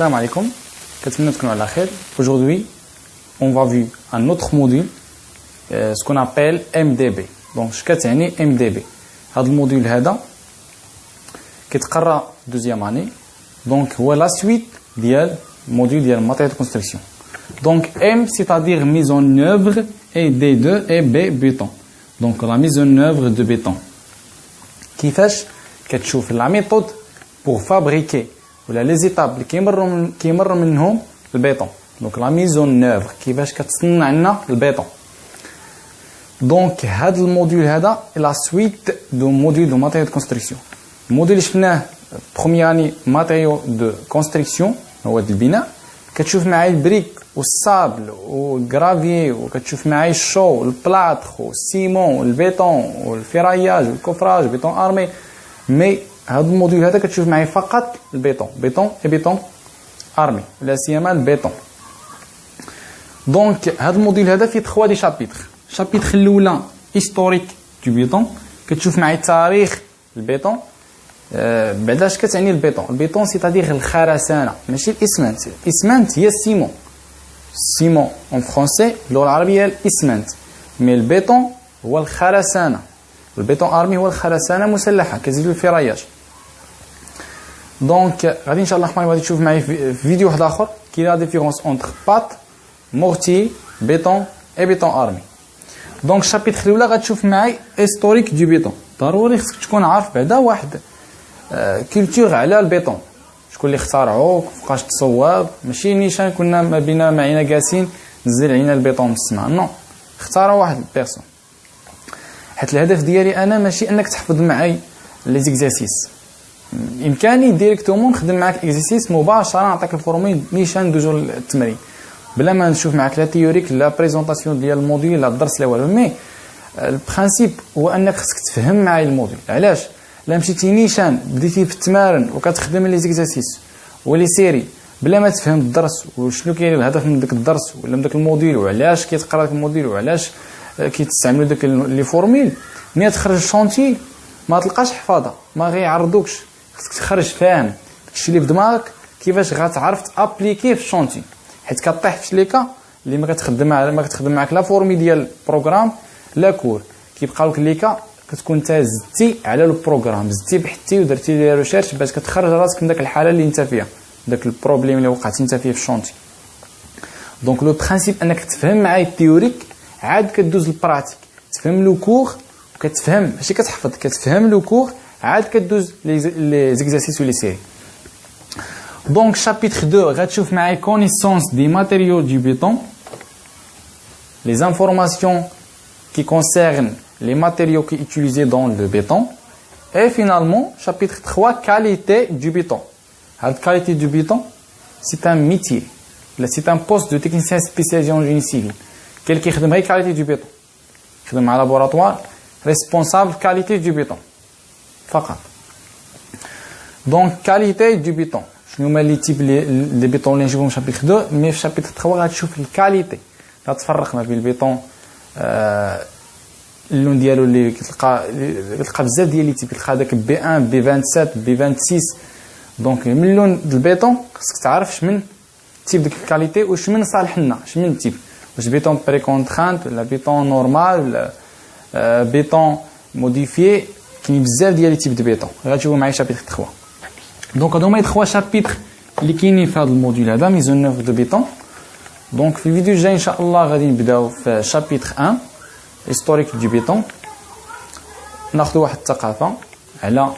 Salam alaikum. Aujourd'hui, on va voir un autre module, ce qu'on appelle MDB. Donc, je vais MDB. Ce module qui est en deuxième année. Donc, voilà la suite du module de matériaux de construction. Donc, M, c'est-à-dire mise en œuvre, et D2 et B, béton. Donc, la mise en œuvre de béton. Qui fait que tu vois la méthode pour fabriquer les étapes qui sont le béton. Donc, la mise en œuvre qui fait que tu vois le béton. Donc, ce module est la suite du module de matériaux de construction. Le module première année matériaux de construction, c'est le bina. كتشوف معايا البريك والصابل والغرافيي وكتشوف معايا الشو والبلاطر والسيمون والبيطون والفراياج والكوفراج بيطون ارمي مي هذا الموديل هذا كتشوف معايا فقط البيطون بيطون ارمي ولا سيما البيطون. دونك هذا الموديل هذا فيه 3 دي شابيتر الاولى هيستوريك دو بيطون كتشوف معايا تاريخ البيطون. بعد اش كتعني البيطون سيتادير الخرسانه ماشي الاسمنت. الاسمنت هي السيمون اون فرونسي اللغه العربيه الاسمنت مي البيطون هو الخرسانه. البيطون ارمي هو الخرسانه مسلحه كتزيدو الفراياج. دونك غادي ان شاء الله الرحمن غادي تشوف معايا في فيديو واحد اخر كي لا ديفيرونس اونتر بات مورتي بيطون اي بيطون ارمي. دونك الشابيتر الاولى غتشوف معايا هيستوريك دو بيطون. ضروري خصك تكون عارف بعدا واحد كولتور على البيطون، شكون اللي اخترعوه فوقاش تصواب. ماشي نيشان كنا ما بينا معينا جالسين نزل علينا البيطون من السماء، نو اختاروا واحد البيرسون. حيت الهدف ديالي انا ماشي انك تحفظ معاي لي زيكزارسيس، بامكاني ديريكتومون نخدم معاك اكزارسيس مباشره نعطيك الفورمول نيشان ندوزو للتمرين بلا ما نشوف معاك لا تيوريك لا بريزونطاسيون ديال الموديل لا الدرس لا والو. مي البرانسيب هو انك خصك تفهم معايا الموديل. علاش؟ لا مشيتي نيشان بديتي في التمارين وكتخدم لي زيكزارسيس ولي سيري بلا ما تفهم الدرس وشنو كاين الهدف من داك الدرس ولا من داك الموديل وعلاش كيتقرا داك الموديل وعلاش كيتستعملوا داك لي فورميل، ملي تخرج الشونتي ما تلقاش حفاظه، ما غيعرضوكش. خصك تخرج فاهم داكشي اللي في دماغك كيفاش غتعرف تابليكيه في الشونتي، حيت كطيح في شليكا اللي ما كتخدم معاك لا فورمي ديال البروغرام لا كور، كيبقى لك ليكا كتكون انت زدتي على البروغرام، زدتي بحثتي ودرتي لي ريشيرش باش كتخرج راسك من داك الحاله اللي انت فيها، داك البروبليم اللي وقعتي انت فيه في الشونتي. دونك لو برينسيپ انك تفهم معايا التيوريك عاد كدوز البراتيك، تفهم لو كور وكتفهم ماشي كتحفظ، كتفهم لو كور عاد كدوز لي زيكزارسيس ولي سيري. دونك شابيتر 2 غتشوف معايا كونيسونس دي ماتيريaux du béton, les informations qui concernent les matériaux qui sont utilisés dans le béton. Et finalement, chapitre 3, qualité du béton. La qualité du béton, c'est un métier. C'est un poste de technicien spécialisé en génie civil. Quelqu'un qui fait la qualité du béton. Qui fait un laboratoire responsable qualité du béton. فقط. Donc, qualité du béton. Je nous mets les types de béton اللي نشوفهم في chapitre 2, mais في chapitre 3 غتشوف الكاليتي. غتفرق ما بين البيطون اللون ديالو اللي كتلقى بزاف ديال لي تيب، كتلقى داك بي 1 بي 27 بي 26. دونك من اللون ديال البيطون خصك تعرف شمن تيب ديك الكاليتي وشمن صالح لنا، شمن التيب، واش بيطون بري كونترانت ولا بيطون نورمال ولا بيطون موديفيي. كاين بزاف ديال لي تيب دو بيطون غتشوفوا معايا شابيتر 3. دونك هادو هما 3 شابيتر اللي كاينين في هذا الموديول هذا ميزون نوف دو بيطون. دونك في الفيديو الجاي ان شاء الله غادي نبداو في شابيتر 1 هيستوريك دو بيطون، ناخذوا واحد الثقافه على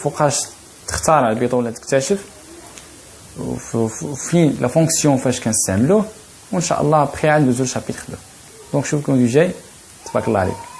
فوقاش تختار على البيطون ولا تكتشف وفين لا فونكسيون فاش كنستعملوه، وان شاء الله بخير ندوزو لشابيتر 2. دونك نشوفكم الفيديو الجاي، تبارك الله عليكم.